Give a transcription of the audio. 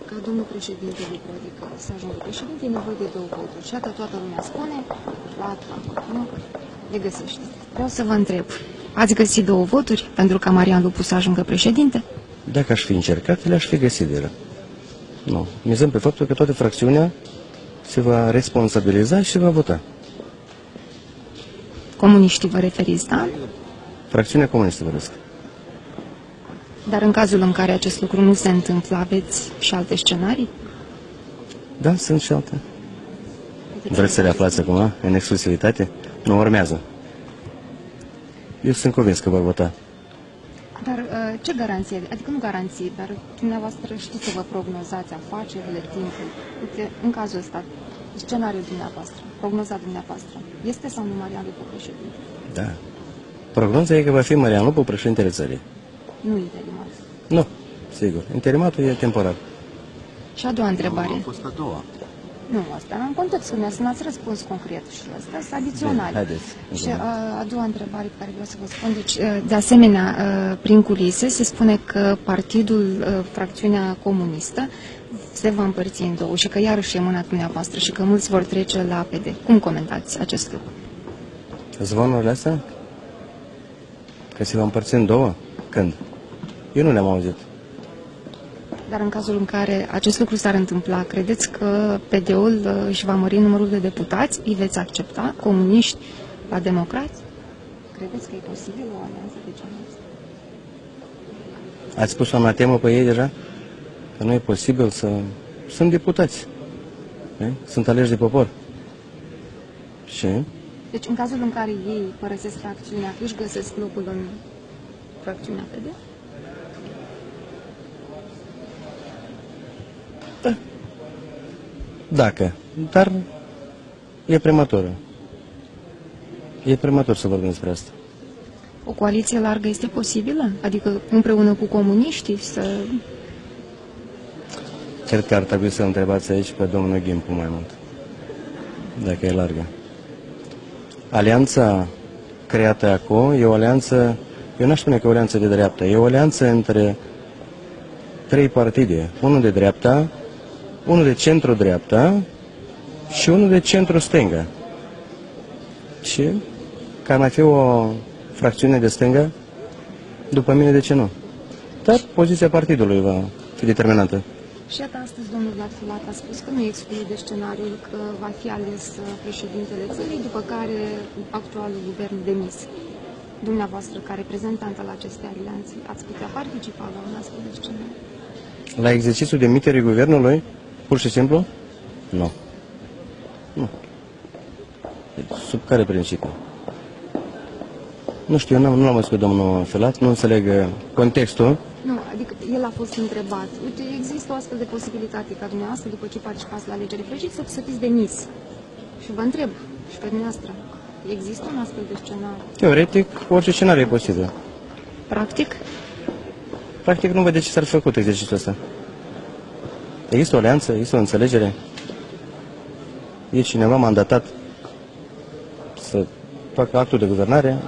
ca domnul președinte Bucuradică să ajungă președinte, e nevoie de 2 voturi. Și atât toată lumea spune, la nu le găsește. Vreau să vă întreb, ați găsit 2 voturi pentru ca Marian Lupu să ajungă președinte? Dacă aș fi încercat, le-aș fi găsit deja. Nu. Mizăm pe faptul că toată fracțiunea se va responsabiliza și se va vota. Comuniștii vă referiți, da? Fracțiunea comunistă vorbesc. Dar în cazul în care acest lucru nu se întâmplă, aveți și alte scenarii? Da, sunt și alte. Vreți să le aflați acum, în exclusivitate? Nu urmează. Eu sunt convins că vor vota. Dar ce garanție, adică nu garanție, dar dumneavoastră știți să vă prognozați afacerile, timpul. Uite, în cazul ăsta, scenariul dumneavoastră, prognoza dumneavoastră, este sau nu Marian Lupu președinte? Da. Prognoza e că va fi Marian Lupu președintele țării. Nu interimat. Nu, sigur. Interimatul e temporar. Și a doua întrebare. A fost a doua. Nu, asta în contextul meu, să n-ați răspuns concret și asta sunt adiționali. Haideți. Și a doua întrebare pe care vreau să vă spun, deci, de asemenea, prin culise se spune că partidul, fracțiunea comunistă, se va împărți în 2 și că iarăși e mâna dumneavoastră și că mulți vor trece la APD. Cum comentați acest lucru? Zvonurile astea? Că se va împărți în 2? Când? Eu nu le-am auzit. Dar în cazul în care acest lucru s-ar întâmpla, credeți că PD-ul își va mări numărul de deputați? Îi veți accepta? Comuniști la democrați? Credeți că e posibil o alianță de genul ăsta? Ați pus-o la temă pe ei deja? Că nu e posibil să... Sunt deputați. Sunt aleși de popor. Și? Deci în cazul în care ei părăsesc fracțiunea, își găsesc locul în fracțiunea PD? Da. Dacă. Dar e prematur. E prematur să vorbim despre asta. O coaliție largă este posibilă? Adică împreună cu comuniștii să... Cred că ar trebui să întrebați aici pe domnul Ghimpu mai mult. Dacă e largă. Alianța creată acum e o alianță, eu n-aș spune că e o alianță de dreapta, e o alianță între 3 partide. Unul de dreapta, unul de centru-dreapta și unul de centru-stânga. Și că ar mai fi o fracțiune de stânga, după mine, de ce nu? Dar poziția partidului va fi determinantă. Și iată, astăzi domnul Vlad Filat a spus că nu exclude scenariul că va fi ales președintele țării, după care actualul guvern demis. Dumneavoastră, ca reprezentant al acestei alianțe, ați putea participa la un astfel de scenariu? La exercițiul demiterii guvernului, pur și simplu? Nu. Nu. Sub care principiu? Nu știu, eu nu l-am văzut pe domnul Filat, nu înțeleg contextul. Nu, adică el a fost întrebat. Uite, există o astfel de posibilitate ca dumneavoastră, după ce participați la alegeri președinte, să fiți demis. Și vă întreb, și pe dumneavoastră, există un astfel de scenariu? Teoretic, orice scenariu e posibil. Practic? Practic nu văd de ce s-ar fi făcut exercițiul ăsta. Există o alianță, există o înțelegere. E cineva mandatat să facă actul de guvernare,